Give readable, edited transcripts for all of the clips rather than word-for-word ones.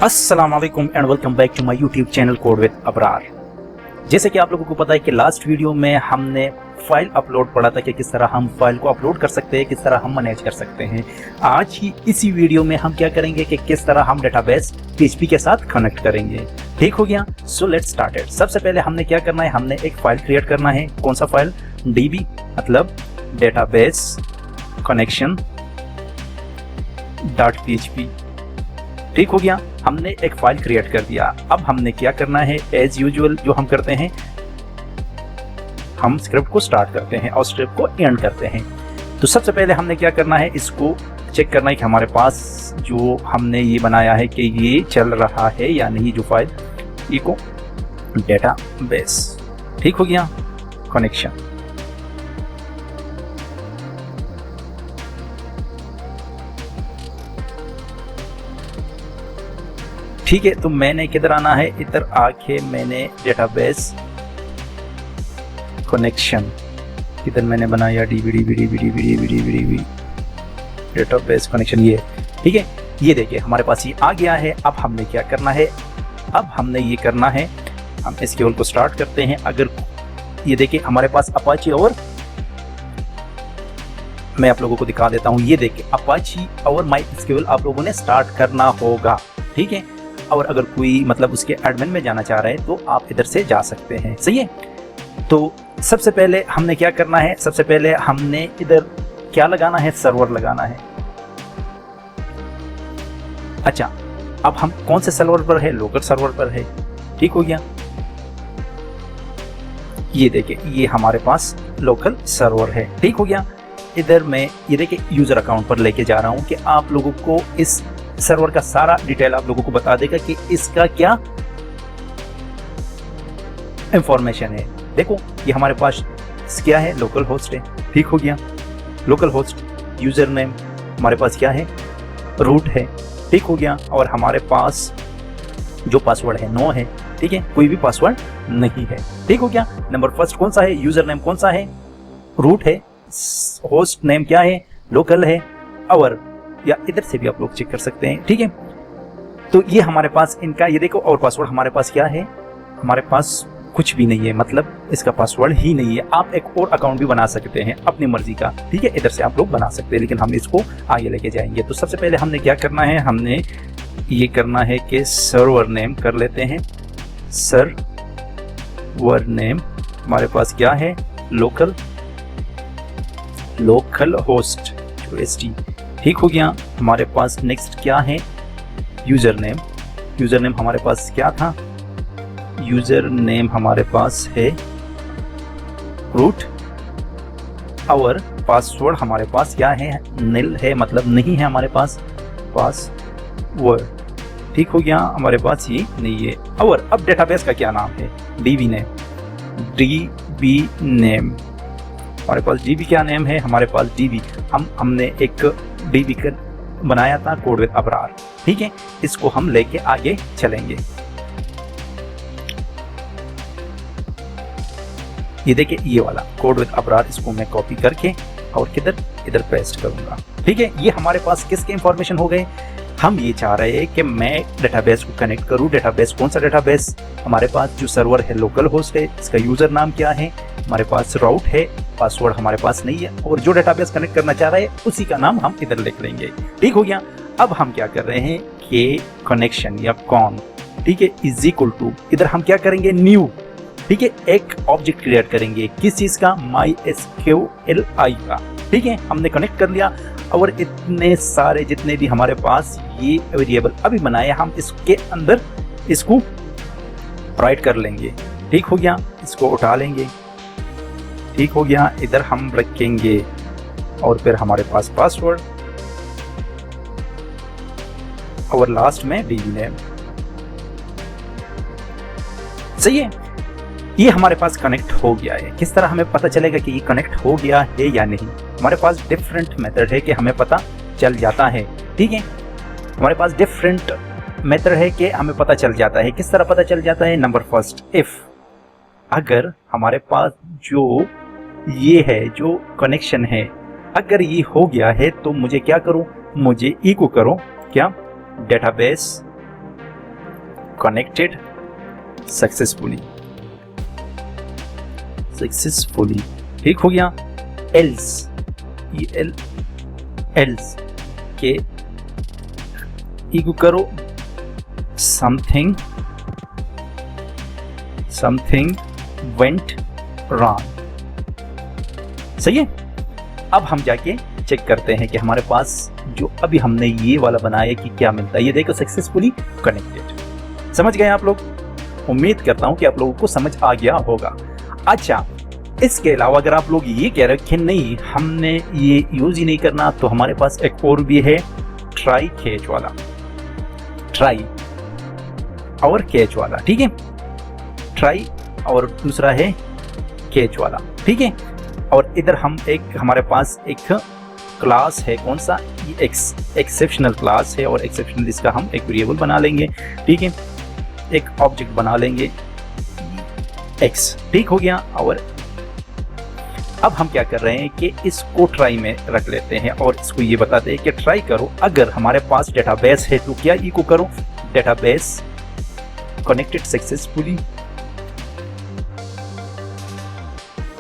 अस्सलाम वालेकुम and welcome back to my YouTube channel code with Abrar. जैसे कि आप लोगों को पता है कि लास्ट वीडियो में हमने फाइल अपलोड पढ़ा था कि किस तरह हम फाइल को अपलोड कर सकते हैं, किस तरह हम मैनेज कर सकते हैं। आज ही इसी वीडियो में हम क्या करेंगे कि किस तरह हम डेटाबेस PHP के साथ कनेक्ट करेंगे। ठीक हो गया? So let's start it. सबसे पहले हमने क्या करना है, हमने एक फाइल क्रिएट करना है। कौन सा फाइल? DB मतलब डेटाबेस कनेक्शन .php। ठीक हो गया, हमने एक फाइल क्रिएट कर दिया। अब हमने क्या करना है, एज यूजुअल जो हम करते हैं, हम स्क्रिप्ट को स्टार्ट करते हैं और स्क्रिप्ट को एंड करते हैं। तो सबसे पहले हमने क्या करना है, इसको चेक करना है कि हमारे पास जो हमने ये बनाया है कि ये चल रहा है या नहीं। जो फाइल इको डेटाबेस, ठीक हो गया, कनेक्शन। ठीक है, तो मैंने किधर आना है, इधर आके मैंने डेटाबेस कनेक्शन किधर मैंने बनाया, DB डेटाबेस कनेक्शन, ये ठीक है। ये देखिए हमारे पास ये आ गया है। अब हमने क्या करना है, अब हमने ये करना है, हम SQL को स्टार्ट करते हैं। अगर ये देखिए हमारे पास अपाची, और मैं आप लोगों को दिखा देता हूँ। ये देखिए अपाची और MySQL आप लोगों ने स्टार्ट करना होगा, ठीक है। और अगर कोई मतलब उसके एडमिन में जाना चाह रहा है तो आप इधर से जा सकते हैं, सही है। तो सबसे पहले हमने क्या करना है, सबसे पहले हमने इधर क्या लगाना है, सर्वर लगाना है। अच्छा, अब हम कौन से सर्वर पर है, लोकल सर्वर पर है। ठीक हो गया, ये देखिए ये हमारे पास लोकल सर्वर है। ठीक हो गया, इधर मैं ये देखिए यूजर अकाउंट पर लेके जा रहा हूं कि आप लोगों को इस सर्वर का सारा डिटेल आप लोगों को बता देगा कि इसका क्या इंफॉर्मेशन है। देखो ये हमारे पास क्या है, लोकल होस्ट है। ठीक हो गया, लोकल होस्ट, यूजर नेम हमारे पास क्या है, रूट है। ठीक हो गया, और हमारे पास जो पासवर्ड है नो है, ठीक है, कोई भी पासवर्ड नहीं है। ठीक हो गया, नंबर फर्स्ट कौन सा है, यूजर नेम कौन सा है, रूट है, होस्ट नेम क्या है, लोकल है, और या इधर से भी आप लोग चेक कर सकते हैं, ठीक है। तो ये हमारे पास इनका, ये देखो, और पासवर्ड हमारे पास क्या है, हमारे पास कुछ भी नहीं है, मतलब इसका पासवर्ड ही नहीं है। आप एक और अकाउंट भी बना सकते हैं अपनी मर्जी का, ठीक है, इधर से आप लोग बना सकते हैं, लेकिन हम इसको आगे लेके जाएंगे। तो सबसे पहले हमने क्या करना है, हमने ये करना है कि सर्वर नेम कर लेते हैं। सर्वर नेम हमारे पास क्या है, लोकल होस्ट जो ST। ठीक हो गया, हमारे पास नेक्स्ट क्या है, यूजर नेम। यूजर नेम हमारे पास क्या था, यूजर नेम हमारे पास है रूट, और पासवर्ड हमारे पास क्या है, निल है, मतलब नहीं है हमारे पास पासवर्ड। ठीक हो गया, हमारे पास ये नहीं है। और अब डेटाबेस का क्या नाम है, DB नेम हमारे पास DB क्या नेम है, हमारे पास DB हमने एक DB बनाया था, कोड विद अबरार, ठीक है। इसको हम लेके आगे चलेंगे। ये देखिए ये वाला कोड विद अबरार, इसको मैं कॉपी करके और इधर पेस्ट करूंगा, ठीक है। ये हमारे पास किसके इंफॉर्मेशन हो गए, हम ये चाह रहे हैं कि मैं डेटाबेस को कनेक्ट करूं। डेटाबेस कौन सा डेटाबेस, हमारे पास जो सर्वर है लोकल होस्ट है, इसका यूजर नाम क्या है, हमारे पास राउट है, पासवर्ड हमारे पास नहीं है, और जो डेटाबेस कनेक्ट करना चाह रहा है उसी का नाम हम इधर लिख लेंगे। ठीक हो गया, अब हम क्या कर रहे हैं कि कनेक्शन या कॉन, ठीक है, इज इक्वल टू, इधर हम क्या करेंगे, न्यू, ठीक है, एक ऑब्जेक्ट क्रिएट करेंगे। किस चीज का, MySQLi का, ठीक है। हमने कनेक्ट कर लिया, और इतने सारे जितने भी हमारे पास ये वेरिएबल अभी बनाए, हम इसके अंदर इसको राइट कर लेंगे। ठीक हो गया, इसको उठा लेंगे। ठीक हो गया, इधर हम रखेंगे, और फिर हमारे पास पासवर्ड, और लास्ट में DB नेम, सही है। ये हमारे पास कनेक्ट हो गया है। किस तरह हमें पता चलेगा कि ये कनेक्ट हो गया है या नहीं, हमारे पास डिफरेंट मेथड है कि हमें पता चल जाता है, ठीक है। हमारे पास डिफरेंट मेथड है कि हमें पता चल जाता है। किस तरह पता चल जाता है, नंबर फर्स्ट, इफ अगर हमारे पास जो ये है, जो कनेक्शन है, अगर ये हो गया है तो मुझे क्या करूं, मुझे इको करो क्या, डेटाबेस कनेक्टेड सक्सेसफुली, ठीक हो गया। एल्स, एल्स के इको करो समथिंग वेंट रॉन्ग। सही है। अब हम जाके चेक करते हैं कि हमारे पास जो अभी हमने ये वाला बनाया कि क्या मिलता है। ये देखो सक्सेसफुली कनेक्टेड। समझ गए आप लोग? उम्मीद करता हूं कि आप लोगों को समझ आ गया होगा। अच्छा, इसके अलावा अगर आप लोग ये कह रहे हो कि नहीं हमने ये यूज ही नहीं करना, तो हमारे पास एक और भी है, ट्राई कैच वाला, ट्राई और कैच वाला। ठीक है, ट्राई और दूसरा है कैच वाला। ठीक है, और इधर हम हमारे पास एक क्लास है, कौन सा, ये एक्सेप्शनल क्लास है, और एक्सेप्शनल इसका हम एक वेरिएबल बना लेंगे। ठीक है, एक ऑब्जेक्ट बना लेंगे एक्स। ठीक हो गया। और अब हम क्या कर रहे हैं कि इसको ट्राई में रख लेते हैं और इसको ये बताते हैं कि ट्राई करो, अगर हमारे पास डेटाबेस है तो क्या इको करो, डेटाबेस कनेक्टेड सक्सेसफुली,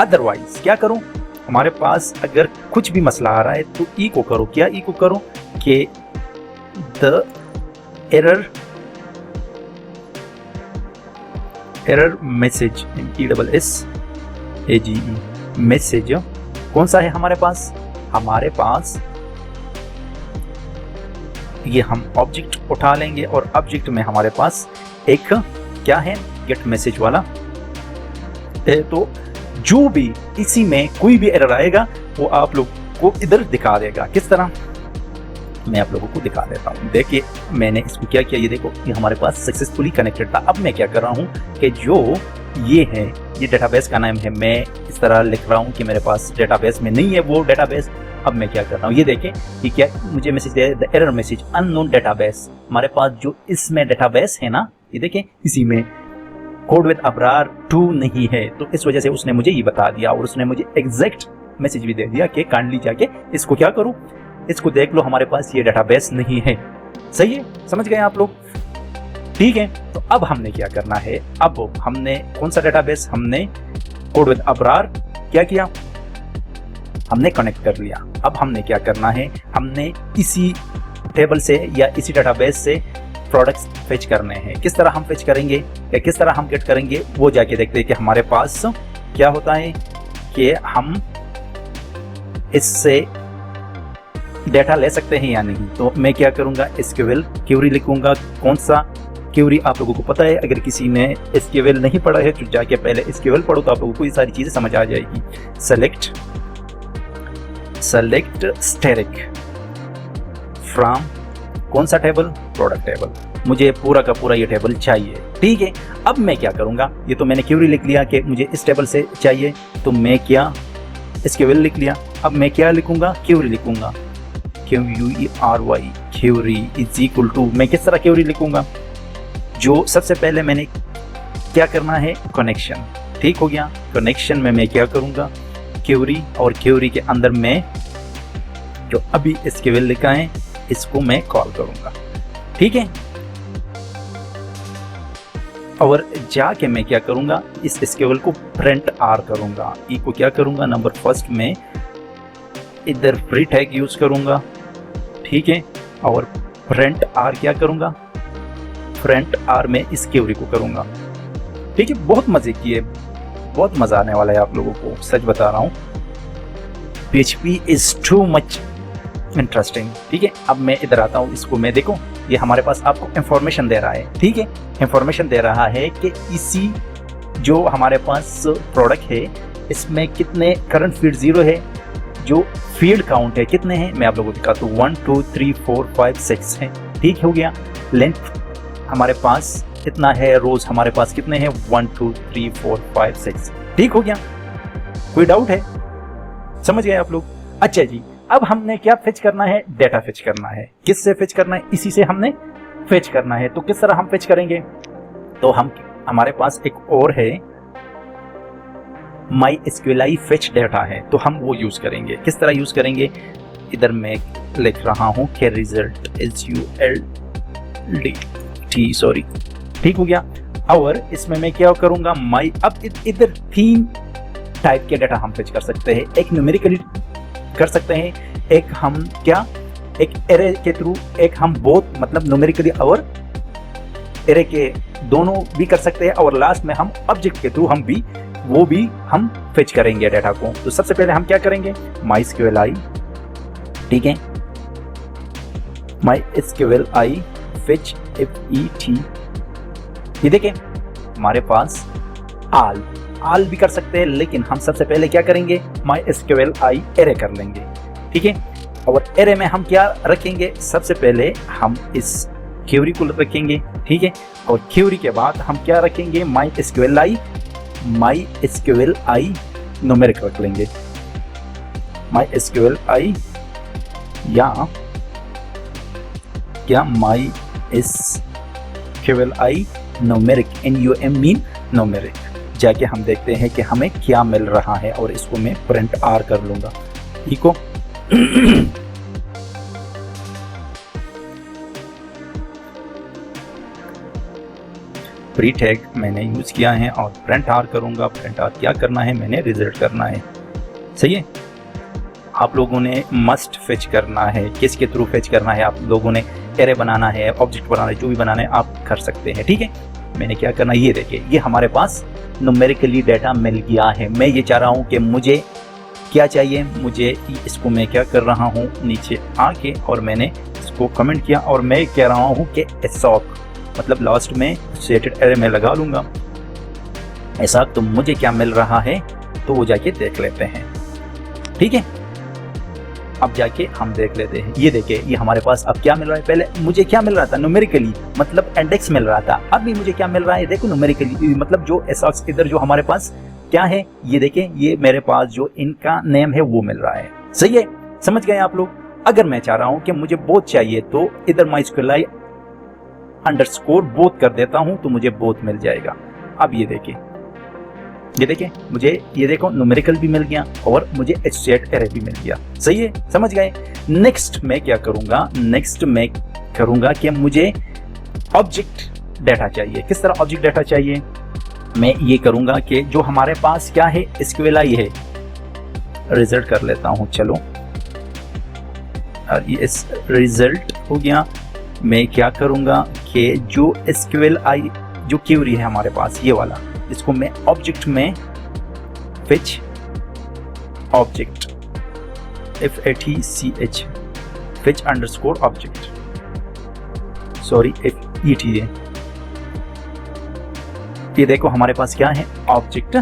अदरवाइज क्या करो, हमारे पास अगर कुछ भी मसला आ रहा है तो इको करो, क्या इको करो कि the error message, ESSAGE message कौन सा है हमारे पास ये हम ऑब्जेक्ट उठा लेंगे और ऑब्जेक्ट में हमारे पास एक क्या है, गेट मैसेज वाला। तो जो भी इसी में कोई भी एरर आएगा वो आप लोग को इधर दिखा देगा। किस तरह, मैं आप लोगों को दिखा देता हूँ। देखिए मैंने इसको क्या किया, ये देखो ये हमारे पास सक्सेसफुली कनेक्टेड था। अब मैं क्या कर रहा हूँ कि जो ये है, ये डेटाबेस का नाम है, मैं इस तरह लिख रहा हूँ कि मेरे पास डेटाबेस में नहीं है वो डेटाबेस। अब मैं क्या कर रहा हूँ, ये देखें कि क्या मुझे message they, the error message unknown database. हमारे पास जो इसमें डेटाबेस है ना, ये देखें इसी में कोड विद अबरार 2 नहीं है, तो इस वजह से उसने मुझे ये बता दिया और उसने मुझे एग्जैक्ट मैसेज भी दे दिया कि काइंडली जाके इसको क्या करूँ, इसको देख लो, हमारे पास ये डेटाबेस नहीं है। सही है, समझ गए आप लोग? ठीक है, तो अब हमने क्या करना है, अब हमने कौन सा डेटाबेस, हमने कोड विद अबरार क्या किया, हमने कनेक्ट कर लिया। अब हमने क्या करना है, हमने इसी टेबल से या इसी डेटाबेस से प्रोडक्ट्स फेच करने हैं। किस तरह हम फेच करेंगे या किस तरह हम गेट करेंगे वो जाके देखते हैं कि हमारे पास क्या होता है कि हम इससे डेटा ले सकते हैं या नहीं। तो मैं क्या करूंगा, SQL क्यूरी लिखूंगा। कौन सा क्यूरी आप लोगों को पता है, अगर किसी ने SQL नहीं पढ़ा है तो जाके पहले SQL पढ़ो तो आप लोगों को ये सारी चीजें समझ आ जाएगी। सेलेक्ट स्टैटिक फ्रॉम कौन सा टेबल, प्रोडक्ट टेबल। मुझे पूरा का पूरा ये टेबल चाहिए। ठीक है, अब मैं क्या करूंगा, ये तो मैंने क्यूरी लिख लिया कि मुझे इस टेबल से चाहिए, तो मैं क्या SQL लिख लिया। अब मैं क्या लिखूंगा, क्यूरी लिखूंगा, QUERY, query is equal to, मैं किस तरह क्यूरी लिखूंगा, जो सबसे पहले मैंने क्या करना है, कनेक्शन। ठीक हो गया, कनेक्शन में मैं क्या करूंगा, क्यूरी, और क्यूरी के अंदर मैं जो अभी SQL लिखा है इसको मैं कॉल करूंगा। ठीक है, और जाके मैं क्या करूंगा, इस SQL को प्रिंट आर करूंगा। ई को क्या करूंगा, नंबर फर्स्ट में इधर फ्री टैग यूज करूंगा। ठीक है, और प्रिंट आर क्या करूंगा, प्रिंट आर में इस क्यूरी को करूंगा। ठीक है, बहुत मजे की है, बहुत मजा आने वाला है आप लोगों को, सच बता रहा हूं। PHP is too much interesting. ठीक है, अब मैं इधर आता हूँ, इसको मैं देखूं, ये हमारे पास आपको इंफॉर्मेशन दे रहा है। ठीक है, इंफॉर्मेशन दे रहा है कि इसी जो हमारे पास प्रोडक्ट है इसमें कितने करंट फील्ड 0 है, जो फील्ड काउंट है कितने हैं मैं आप लोगों को दिखाता हूँ, 1 2 3 4 5 6 है। ठीक हो गया, लेंथ हमारे पास कितना है, रोज हमारे पास कितने हैं, 1 2 3 4 5 6। ठीक हो गया, कोई डाउट है, समझ गए आप लोग? अच्छा जी, अब हमने क्या फेच करना है, डेटा फेच करना है। किससे फेच करना है, इसी से हमने फेच करना है। तो किस तरह हम फेच करेंगे, तो हमारे पास एक और है, MySQLi फेच डेटा है, तो हम वो यूज करेंगे। किस तरह यूज करेंगे, इधर मैं लिख रहा हूं कि रिजल्ट ठीक हो गया। और इसमें मैं क्या करूंगा, माई अब इधर 3 टाइप के डाटा हम फेच कर सकते हैं। एक न्यूमेरिकली कर सकते हैं, एक हम क्या एक एरे के थ्रू, एक हम बोथ मतलब न्यूमेरिकली और एरे के दोनों भी कर सकते हैं, और लास्ट में हम ऑब्जेक्ट के थ्रू हम भी वो भी हम फेच करेंगे डाटा को। तो सबसे पहले हम क्या करेंगे, MySQLi, ठीक है, MySQLi फेच FET। ये देखें हमारे पास आल भी कर सकते हैं, लेकिन हम सबसे पहले क्या करेंगे, MySQLi एरे कर लेंगे, ठीक है। और एरे में हम क्या रखेंगे, सबसे पहले हम इस क्वेरी को रखेंगे, ठीक है। और क्वेरी के बाद हम क्या रखेंगे, MySQLi न्यूमेरिक रख लेंगे, MySQLi या क्या MySQLi numeric, NUM mean numeric. जाके हम देखते हैं कि हमें क्या मिल रहा है, और इसको मैं प्रिंट आर कर लूंगा, ठीक हो। प्री टैग मैंने यूज किया है और प्रिंट आर करूंगा। प्रिंट आर क्या करना है, मैंने रिजल्ट करना है, सही है। आप लोगों ने मस्ट फेच करना है, किसके थ्रू फेच करना है, आप लोगों ने एरे बनाना है, ऑब्जेक्ट बनाना है, जो भी बनाना है आप कर सकते हैं, ठीक है। मैंने क्या करना है, ये देखिए, ये हमारे पास न्यूमेरिकली डाटा मिल गया है। मैं ये चाह रहा हूँ कि मुझे क्या चाहिए, मुझे इसको मैं क्या कर रहा हूँ, नीचे आके और मैंने इसको कमेंट किया, और मैं कह रहा हूँ कि एसॉक मतलब लास्ट में सेटेड एरे में लगा लूंगा ऐसा। तो मुझे क्या मिल रहा है, तो वो जाके देख लेते हैं, ठीक है। अब जाके हम देख लेते हैं, ये देखिए, ये हमारे पास अब क्या मिल रहा है। पहले मुझे क्या मिल रहा था, न्यूमेरिकली मतलब इंडेक्स मिल रहा था। अब भी मुझे क्या मिल रहा है, देखो न्यूमेरिकली मतलब जो एसॉक्स इधर जो हमारे पास क्या है, ये देखें, ये मेरे पास जो इनका नेम है वो मिल रहा है, सही है। समझ गए आप लोग। अगर मैं चाह रहा हूं कि मुझे बोथ चाहिए, तो इधर MySQLi अंडरस्कोर बोथ कर देता हूं, तो मुझे बोथ मिल जाएगा। अब ये देखिए, ये देखें, मुझे ये देखो न्यूमेरिकल भी मिल गया और मुझे एसोसिएट एरे भी मिल गया, सही है, समझ गए। नेक्स्ट मैं क्या करूंगा, नेक्स्ट मैं करूंगा कि मुझे ऑब्जेक्ट डाटा चाहिए। किस तरह ऑब्जेक्ट डाटा चाहिए, मैं ये करूंगा कि जो हमारे पास क्या है, SQLi है, रिजल्ट कर लेता हूं, चलो, और ये रिजल्ट हो गया। मैं क्या करूंगा कि जो SQLi जो क्वेरी है हमारे पास, ये वाला, इसको मैं ऑब्जेक्ट में fetch object FATCH fetch underscore object, sorry FET है। ये देखो हमारे पास क्या है, ऑब्जेक्ट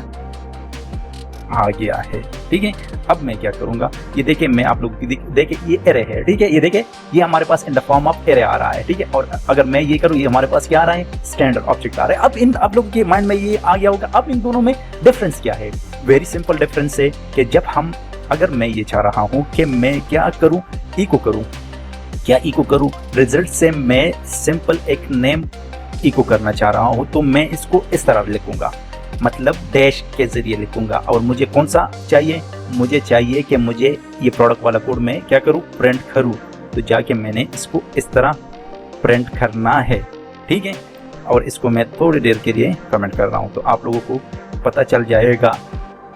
आ गया है, ठीक है। अब मैं क्या करूंगा, ये देखिए, मैं आप लोगों की देखिए, ये एरे है, ठीक है, ये देखिए, ये हमारे पास in the form of array आ रहा है, ठीक है। और अगर मैं ये करूं, ये हमारे पास क्या आ रहा है, स्टैंडर्ड ऑब्जेक्ट आ रहा है। अब इन आप लोगों के माइंड में ये आ गया होगा, अब इन दोनों में डिफरेंस क्या है। वेरी सिंपल डिफरेंस है कि जब हम, अगर मैं ये चाह रहा हूं कि मैं क्या करूं, इको करूं, क्या इको करूं, रिजल्ट से मैं सिंपल एक नेम इको करना चाह रहा हूं, तो मैं इसको इस तरह लिखूंगा, मतलब डैश के जरिए लिखूंगा। और मुझे कौन सा चाहिए, मुझे चाहिए कि मुझे ये प्रोडक्ट वाला कोड में क्या करूं, प्रिंट करूं। तो जाके मैंने इसको इस तरह प्रिंट करना है, ठीक है। और इसको मैं थोड़ी देर के लिए कमेंट कर रहा हूं, तो आप लोगों को पता चल जाएगा।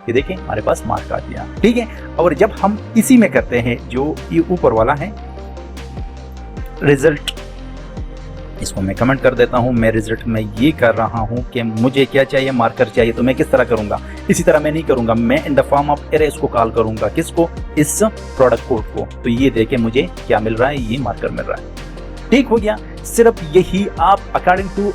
ये देखिए हमारे पास मार्क आ गया, ठीक है। और जब हम इसी में करते हैं, जो ये ऊपर वाला है रिजल्ट, इसको मैं कमेंट कर देता हूं। मैं रिजल्ट में ये कर रहा हूं कि मुझे क्या चाहिए, मार्कर चाहिए। तो मैं किस तरह करूंगा, इसी तरह मैं नहीं करूंगा, मैं इन द फॉर्म ऑफ एरे इसको कॉल करूंगा, किसको, इस प्रोडक्ट कोड को। तो ये देखे मुझे क्या मिल रहा है, ये मार्कर मिल रहा है, ठीक हो गया। सिर्फ यही आप अकॉर्डिंग टू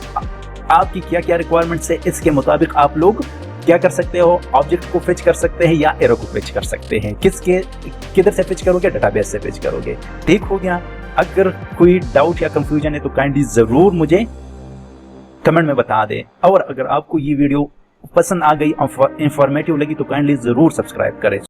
आपकी क्या क्या रिक्वायरमेंट्स है, इसके मुताबिक आप लोग क्या कर सकते हो, ऑब्जेक्ट को फेच कर सकते हैं या एरे को फेच कर सकते हैं। किधर से फेच करोगे, डेटाबेस से फेच करोगे, ठीक हो गया। अगर कोई डाउट या कंफ्यूजन है तो काइंडली जरूर मुझे कमेंट में बता दें। और अगर आपको ये वीडियो पसंद आ गई, इंफॉर्मेटिव लगी, तो काइंडली जरूर सब्सक्राइब करें।